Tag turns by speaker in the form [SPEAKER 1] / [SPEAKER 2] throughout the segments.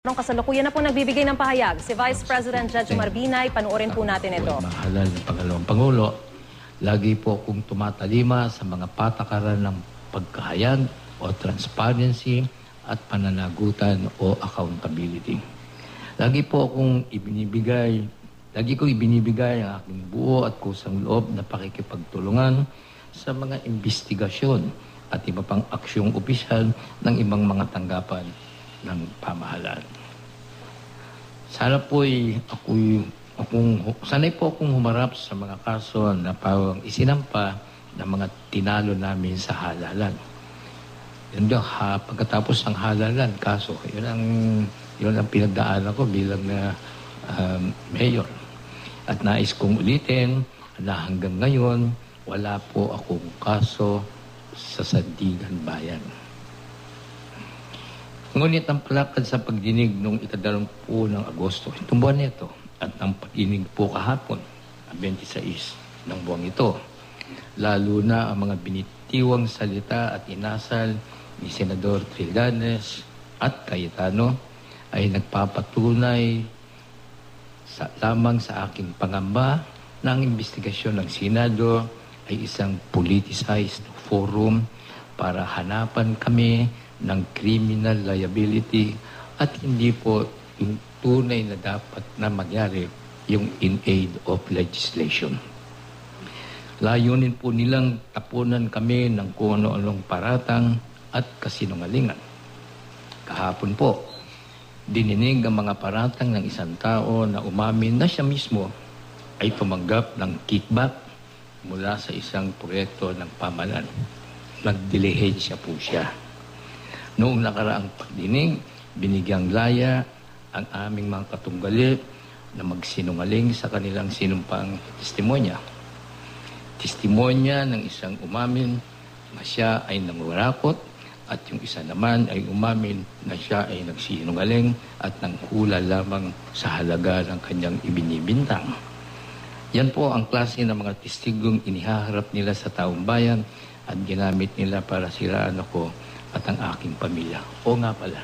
[SPEAKER 1] Nung kasalukuyan na po nagbibigay ng pahayag, si Vice President Judge Marbinay, panoorin po natin ito.
[SPEAKER 2] Mahalal ng pangalawang Pangulo, lagi po akong tumatalima sa mga patakaran ng pagkahayag o transparency at pananagutan o accountability. Lagi kong ibinibigay ang aking buo at kusang loob na pakikipagtulungan sa mga investigasyon at iba pang aksyong opisyal ng ibang mga tanggapan ng pamahalaan. Sanay po akong humarap sa mga kaso na parang isinampa ng mga tinalo namin sa halalan. Pagkatapos ng halalan, kaso, yun ang pinagdaanan ko bilang na mayor. At nais kong ulitin na hanggang ngayon, wala po akong kaso sa Sandigan Bayan. Ngunit ang palakad sa pagdinig noong 12 ng Agosto, itong buwan nito, at ang pagdinig po kahapon, 26 ng buwang ito, lalo na ang mga binitiwang salita at inasal ni Senador Trillanes at Cayetano ay nagpapatunay lamang sa aking pangamba na ang investigasyon ng Senado ay isang politicized forum para hanapan kami ng criminal liability at hindi po yung tunay na dapat na mangyari yung in aid of legislation. Layunin po nilang tapunan kami ng kung ano-anong paratang at kasinungalingan. Kahapon po, dininig ang mga paratang ng isang tao na umamin na siya mismo ay tumanggap ng kickback mula sa isang proyekto ng pamahalaan. Nagdilihensya po siya. Noong nakaraang pagdinig, binigyang laya ang aming mga katunggali na magsinungaling sa kanilang sinumpang testimonya. Testimonya ng isang umamin na siya ay nangurakot at yung isa naman ay umamin na siya ay nagsinungaling at nanghula lamang sa halaga ng kanyang ibinibintang. Yan po ang klase ng mga testigong inihaharap nila sa taong bayan at ginamit nila para siraan ako at ang aking pamilya. O nga pala,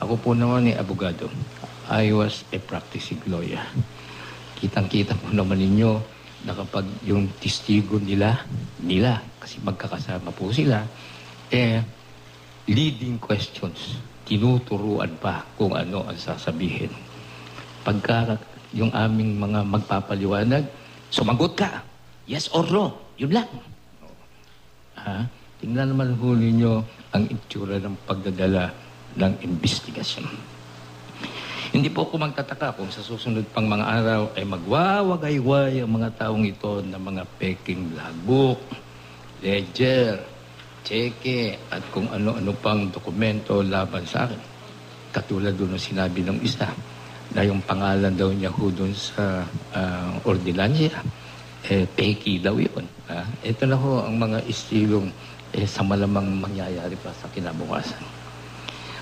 [SPEAKER 2] ako po naman ay abogado. I was a practicing lawyer. Kitang-kita po naman ninyo na kapag yung testigo nila, kasi magkakasama po sila, leading questions, tinuturuan pa kung ano ang sasabihin. Pagka yung aming mga magpapaliwanag, sumagot ka, yes or no, yun lang. Tingnan naman ho ninyo ang itsura ng pagdadala ng investigasyon. Hindi po ako magtataka kung sa susunod pang mga araw ay magwawagayway ang mga taong ito ng mga peking logbook, ledger, cheque, at kung ano-ano pang dokumento laban sa akin. Katulad doon sinabi ng isa na yung pangalan daw niya ho doon sa ordinansya, peki daw yun. Ito na ho ang mga istilong sa malamang mangyayari pa sa kinabukasan.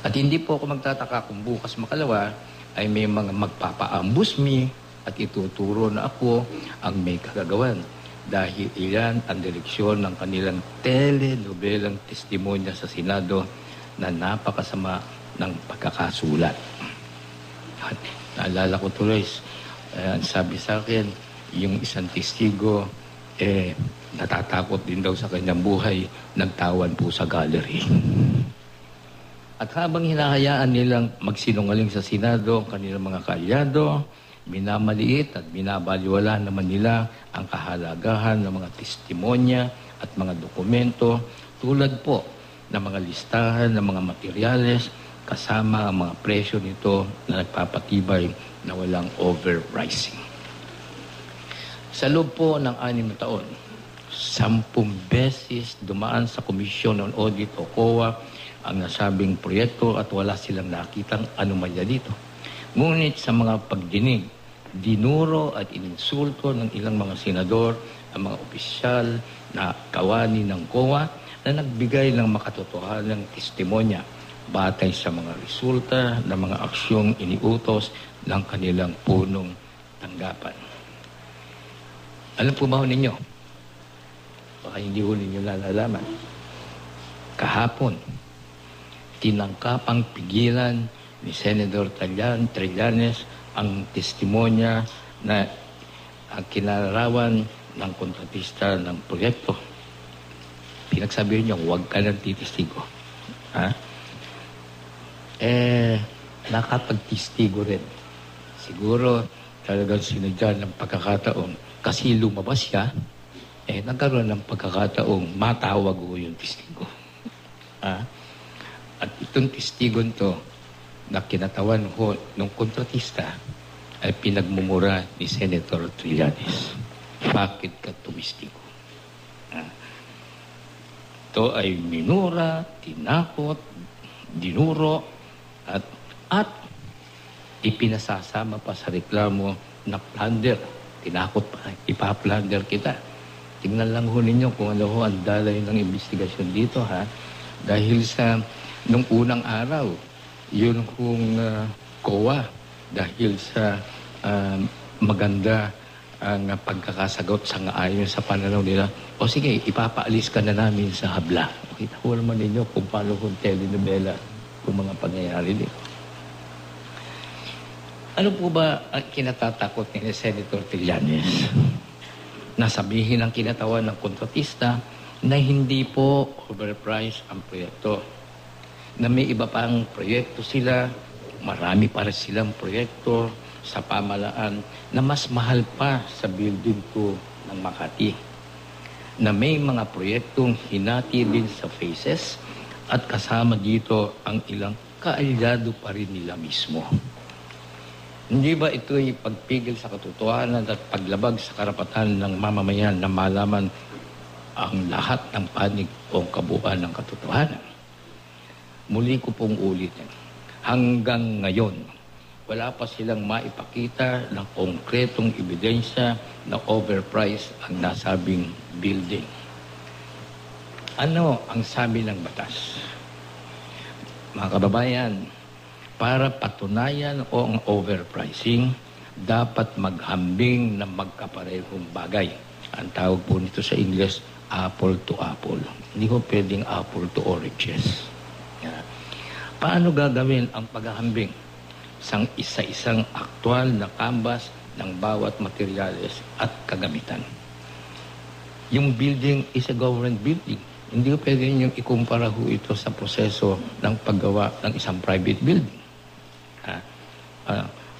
[SPEAKER 2] At hindi po ako magtataka kung bukas makalawa ay may mga magpapa-ambush me at ituturo na ako ang may kagagawan dahil iyan ang direksyon ng kanilang telenobelang testimonya sa Senado na napakasama ng pagkakasulat. At naalala ko tuloy, sabi sa akin, yung isang testigo, natatakot din daw sa kanyang buhay, nagtawan po sa gallery. At habang hinahayaan nilang magsinungaling sa Senado ang kanilang mga kaalyado, minamaliit at binabaliwala naman nila ang kahalagahan ng mga testimonya at mga dokumento tulad po ng mga listahan ng mga materyales kasama ang mga presyo nito na nagpapatibay na walang overpricing. Sa loob po ng 6 na taon, 10 beses dumaan sa Komisyon on Audit o COA ang nasabing proyekto at wala silang nakitang anomalya dito. Ngunit sa mga pagdinig, dinuro at ininsulto ng ilang mga senador ang mga opisyal na kawani ng COA na nagbigay ng makatotohanang testimonya batay sa mga resulta ng mga aksyong iniutos ng kanilang punong tanggapan. Alam po ba ho ninyo? Baka hindi ho ninyo nalalaman. Kahapon, tinangkapang pigilan ni Senador Trillanes ang testimonya na ang kinalarawan ng kontratista ng proyekto. Pinagsabihin niya, huwag ka nang titistigo. Nakapagtistigo rin. Siguro talagang sinadya ng pagkakataon. Kasi lumabas siya, nagkaroon ng pagkakataong matawag ko yung testigo. At itong testigon to na kinatawan ho ng kontratista ay pinagmumura ni Senator Trillanes. Bakit ka tumistigo? Ito ay minura, tinakot, dinuro, at ipinasasama pa sa reklamo na plunder. Tinakot pa, ipa-plunder kita. Tingnan lang ho ninyo kung ano ho ang dalay ng investigasyon dito, Dahil sa nung unang araw, yun kung COA, dahil sa maganda ang pagkakasagot sa ayon sa pananaw nila, o sige, ipapaalis ka na namin sa habla. Kita ko naman ninyo kung paano kung telenovela kung mga pangyayari dito. Ano po ba ang kinatatakot ni Senator Trillanes? Nasabihin ang kinatawan ng kontratista na hindi po overpriced ang proyekto. Na may iba pang proyekto sila, marami para silang proyekto sa pamalaan na mas mahal pa sa building ko ng Makati. Na may mga proyektong hinati din sa phases at kasama dito ang ilang kaalyado pa rin nila mismo. Hindi ba ito'y pagpigil sa katotohanan at paglabag sa karapatan ng mamamayan na malaman ang lahat ng panig o kabuuan ng katotohanan? Muli ko pong ulitin, hanggang ngayon, wala pa silang maipakita ng konkretong ebidensya na overpriced ang nasabing building. Ano ang sabi ng batas? Mga kababayan, para patunayan o ang overpricing, dapat maghambing ng magkaparehong bagay. Ang tawag po nito sa English, apple to apple. Hindi ko pwedeng apple to oranges. Paano gagawin ang paghahambing? Isa-isang aktwal na canvas ng bawat materyales at kagamitan. Yung building is a government building. Hindi ko pwede yung ikumpara ho ito sa proseso ng paggawa ng isang private building.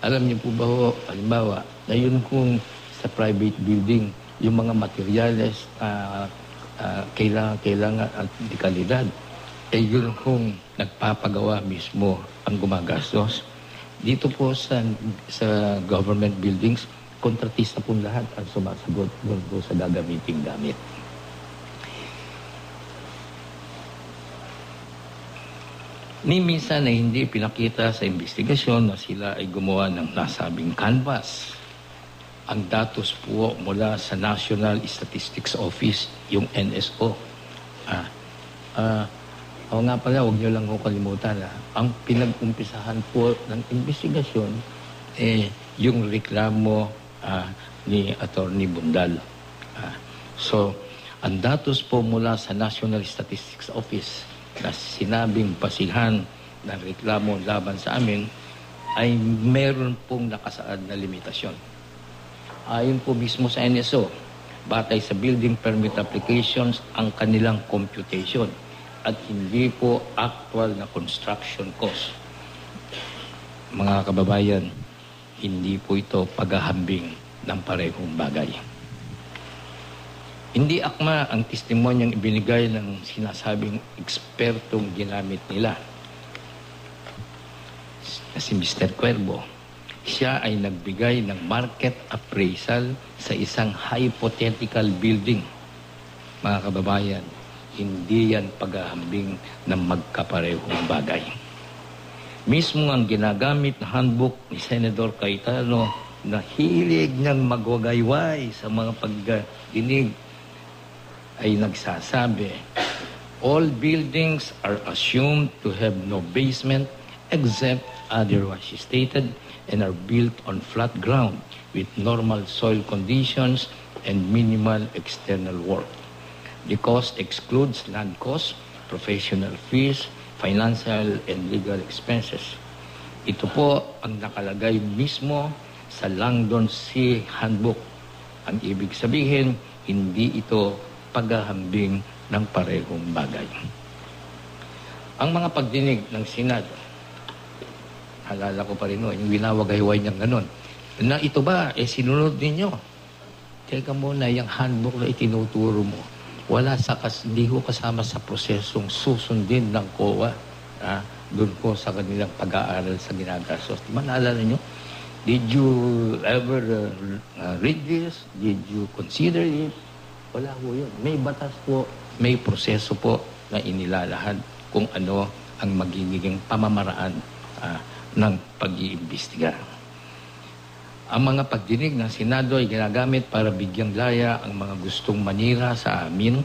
[SPEAKER 2] Alam niyo po ba ho, halimbawa, na yun kung sa private building, yung mga materyales kailangan at di kalidad, yun kung nagpapagawa mismo ang gumagastos. Dito po sa government buildings, kontratista po lahat ang sumasagot doon po sa gagamiting gamit. Ni minsan ay hindi pinakita sa investigasyon na sila ay gumawa ng nasabing canvas. Ang datos po mula sa National Statistics Office, yung NSO. O nga pala, huwag nyo lang ko kalimutan. Ang pinag-umpisahan po ng investigasyon, yung reklamo ni Atty. Bundal. So, ang datos po mula sa National Statistics Office na sinabing basihan ng reklamo laban sa amin ay meron pong nakasaad na limitasyon. Ayon po mismo sa NSO, batay sa building permit applications ang kanilang computation at hindi po actual na construction cost. Mga kababayan, hindi po ito paghahambing ng parehong bagay. Hindi akma ang testimonyang ibinigay ng sinasabing ekspertong ginamit nila. Si Mr. Cuervo, siya ay nagbigay ng market appraisal sa isang hypothetical building. Mga kababayan, hindi yan paghahambing ng magkaparehong bagay. Mismo ang ginagamit na handbook ni Senador Cayetano na hilig niyang magwagayway sa mga pagdinig ay nagsasabi, all buildings are assumed to have no basement except otherwise stated and are built on flat ground with normal soil conditions and minimal external work. The cost excludes land costs, professional fees, financial and legal expenses. Ito po ang nakalagay mismo sa Langdon Sea Handbook. Ang ibig sabihin, hindi ito paghahambing ng parehong bagay. Ang mga pagdinig ng Senado, halala ko pa rin yung winawagayway niyang ganun, na ito ba, sinunod ninyo? Teka muna, yung handbook na itinuturo mo, hindi ko kasama sa prosesong susundin ng COA. Doon po sa kanilang pag-aaral sa ginagastos. Di ba naalala nyo? Did you ever read this? Did you consider it? Wala po yun. May batas po, may proseso po na inilalahad kung ano ang magiging pamamaraan ng pag-iimbestiga. Ang mga pagdinig ng Senado ay ginagamit para bigyang laya ang mga gustong manira sa amin,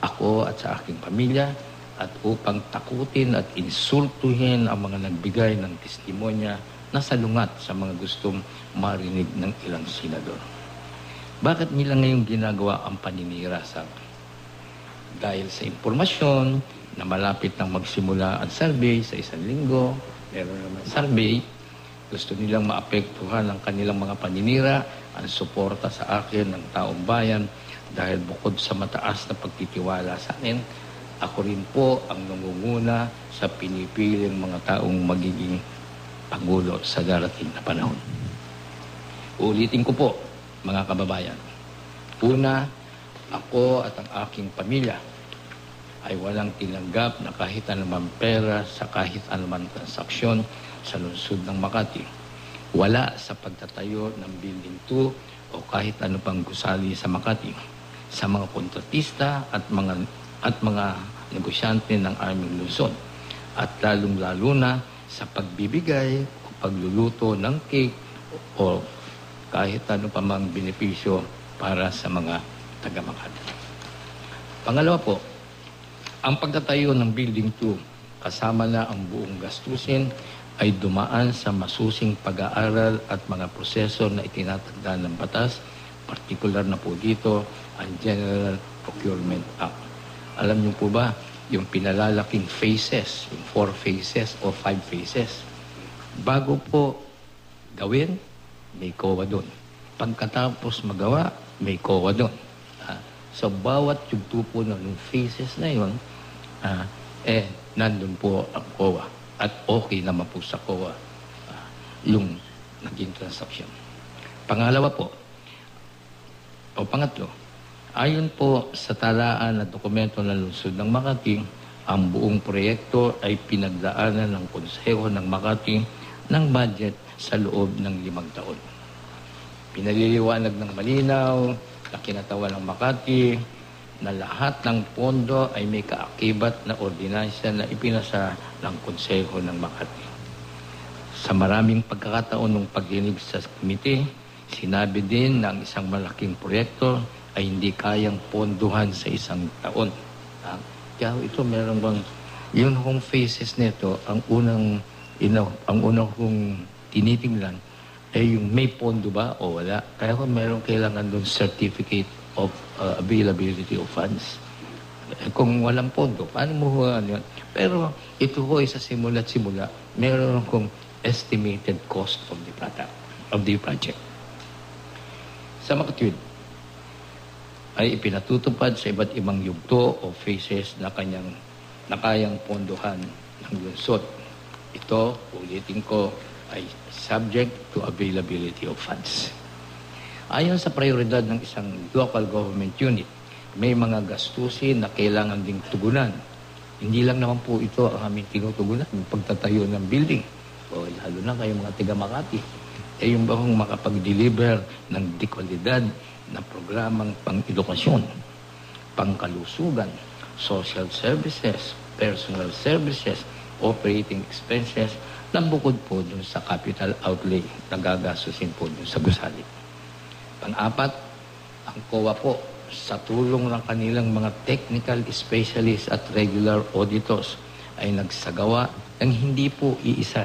[SPEAKER 2] ako at sa aking pamilya, at upang takutin at insultuhin ang mga nagbigay ng testimonya na salungat sa mga gustong marinig ng ilang senador. Bakit nila ngayong ginagawa ang paninira sa akin? Dahil sa impormasyon na malapit nang magsimula ang survey sa isang linggo, meron naman survey, gusto nilang maapektuhan ang kanilang mga paninira, ang suporta sa akin ng taong bayan, dahil bukod sa mataas na pagtitiwala sa akin, ako rin po ang nangunguna sa pinipiling mga taong magiging Pangulo sa darating na panahon. Ulitin ko po, mga kababayan. Una, ako at ang aking pamilya ay walang tinanggap na kahit anumang pera sa kahit anumang transaksyon sa lungsod ng Makati. Wala sa pagtatayo ng Building 2 o kahit ano pang gusali sa Makati. Sa mga kontratista at mga negosyante ng aming lungsod. At lalong-lalo na sa pagbibigay o pagluluto ng cake o kahit ano pa mang benepisyo para sa mga taga-Makati. Pangalawa po, ang pagtatayo ng Building 2 kasama na ang buong gastusin ay dumaan sa masusing pag-aaral at mga proseso na itinatagda ng batas, partikular na po dito ang General Procurement Act. Alam niyo po ba, yung pinalalaking phases, yung 4 phases o 5 phases, bago po gawin, may COA doon. Pagkatapos magawa, may COA doon. So, bawat yugto po ng phases na yun, nandun po ang COA. At okay naman po sa COA yung naging transaksyon. Pangalawa po, o pangatlo, ayon po sa talaan na dokumento ng lungsod ng Makati, ang buong proyekto ay pinagdaanan ng Konseho ng Makati ng budget sa loob ng 5 taon. Pinaliliwanag ng malinaw na kinatawan ng Makati na lahat ng pondo ay may kaakibat na ordinasya na ipinasa ng Konseho ng Makati. Sa maraming pagkakataon ng pagdinig sa komite, sinabi din na ang isang malaking proyekto ay hindi kayang ponduhan sa 1 taon. Kaya ito meron bang, yung home phases nito, ang unang kong tinitingnan ay yung may pondo ba o wala. Kaya kung meron kailangan doon certificate of availability of funds. Kung walang pondo, paano mo yun? Pero ito ko sa simula't simula, meron kong estimated cost of the project. Sa makatwid, ay ipinatutupad sa iba't ibang yugto o phases na kayang pondohan ng lungsod. Ito, ulitin ko, ay subject to availability of funds. Ayon sa prioridad ng isang local government unit, may mga gastusin na kailangan ding tugunan. Hindi lang naman po ito ang aming tinutugunan, yung pagtatayo ng building. O lalo na kayo mga taga-Makati. Yung bang makapag-deliver ng dekwalidad na programang pang-edukasyon, pangkalusugan, social services, personal services, operating expenses, na bukod po dun sa capital outlay na gagastusin po dun sa gusali. Pang-apat, ang COA po, sa tulong ng kanilang mga technical specialists at regular auditors, ay nagsagawa ng hindi po iisa,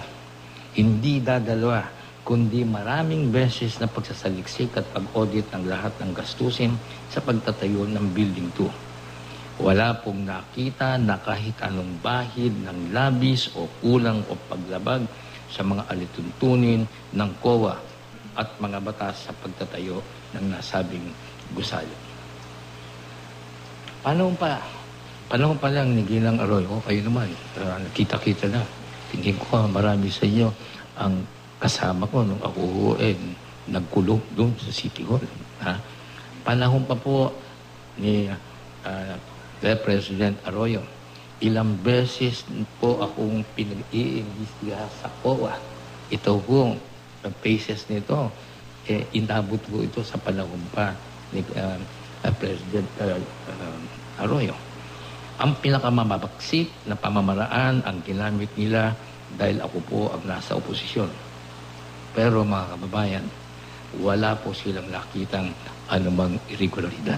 [SPEAKER 2] hindi dadalawa, kundi maraming beses na pagsasaliksik at pag-audit ng lahat ng gastusin sa pagtatayo ng Building 2. Wala pong nakita na kahit anong bahid ng labis o kulang o paglabag sa mga alituntunin ng COA at mga batas sa pagtatayo ng nasabing gusali. Panahon pa lang ni Ginang Arroyo, kayo naman, nakita-kita na. Tingin ko marami sa inyo ang kasama ko nung ako nagkulong doon sa City Hall. Ha? Panahon pa po ni President Arroyo, ilang beses po akong pinag-iimbestigahan sa COA. Ito po, ang phases nito, inabot po ito sa panahon pa ni President Arroyo. Ang pinakamamabaksik na pamamaraan ang ginamit nila dahil ako po ang nasa oposisyon. Pero mga kababayan, wala po silang nakitang anumang irregularidad.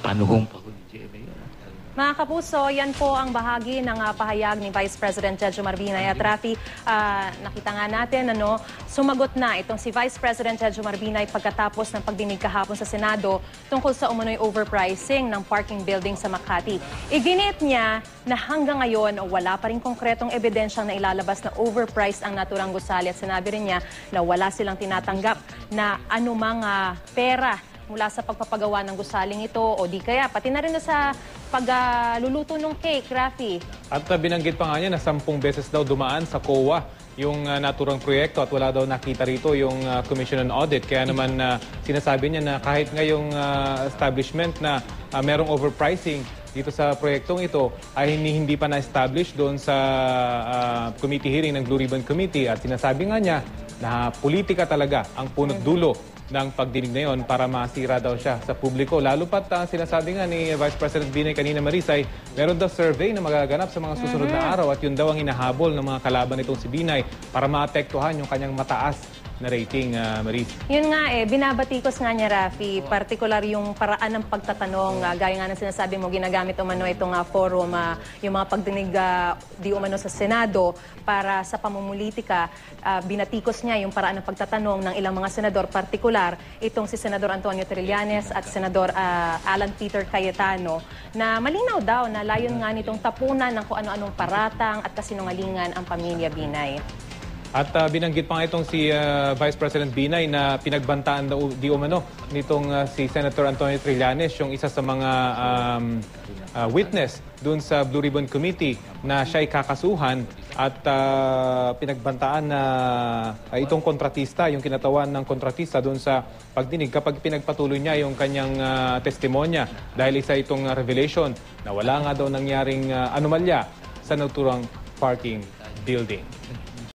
[SPEAKER 2] Panahon pa ko ni GMA.
[SPEAKER 1] Mga kapuso, yan po ang bahagi ng pahayag ni Vice President Jejomar Marbinay. At Rafi, nakita nga natin, sumagot na itong si Vice President Jejomar Marbinay pagkatapos ng pagdinig kahapon sa Senado tungkol sa umunoy overpricing ng parking building sa Makati. Iginit niya na hanggang ngayon wala pa rin konkretong ebidensyang na ilalabas na overpriced ang naturang gusali at sinabi rin niya na wala silang tinatanggap na anumang pera mula sa pagpapagawa ng gusaling ito o di kaya pati na rin sa pagluluto ng cake, Rafi. At
[SPEAKER 3] binanggit pa nga niya na 10 beses daw dumaan sa COA yung naturang proyekto at wala daw nakita rito yung Commission on Audit. Kaya naman sinasabi niya na kahit ngayong establishment na merong overpricing dito sa proyektong ito ay hindi pa na-establish doon sa committee hearing ng Blue Ribbon Committee. At sinasabi nga niya na politika talaga ang punot dulo ng pagdinig na yon para masira daw siya sa publiko. Lalo pat sinasabi nga ni Vice President Binay kanina, Marisay, meron daw survey na magaganap sa mga susunod na araw at yun daw ang hinahabol ng mga kalaban nitong si Binay para maapektuhan yung kanyang mataas na rating, Maris. Yun nga
[SPEAKER 1] binabatikos nga niya, Rafi, partikular yung paraan ng pagtatanong, gaya nga ng sinasabi mo, ginagamit umano itong forum, yung mga pagdinig di umano sa Senado para sa pamumulitika, binatikos niya yung paraan ng pagtatanong ng ilang mga senador, partikular itong si Senador Antonio Trillanes at Senador Alan Peter Cayetano, na malinaw daw na layon nga nitong tapunan ng kung ano-anong paratang at kasinungalingan ang pamilya Binay.
[SPEAKER 3] At binanggit pa nga itong si Vice President Binay na pinagbantaan daw di umano nitong si Senator Antonio Trillanes, yung isa sa mga witness doon sa Blue Ribbon Committee na siya'y kakasuhan at pinagbantaan na itong kontratista, yung kinatawan ng kontratista doon sa pagdinig kapag pinagpatuloy niya yung kanyang testimonya dahil isa itong revelation na wala nga daw nangyaring anomalya sa naturang parking building.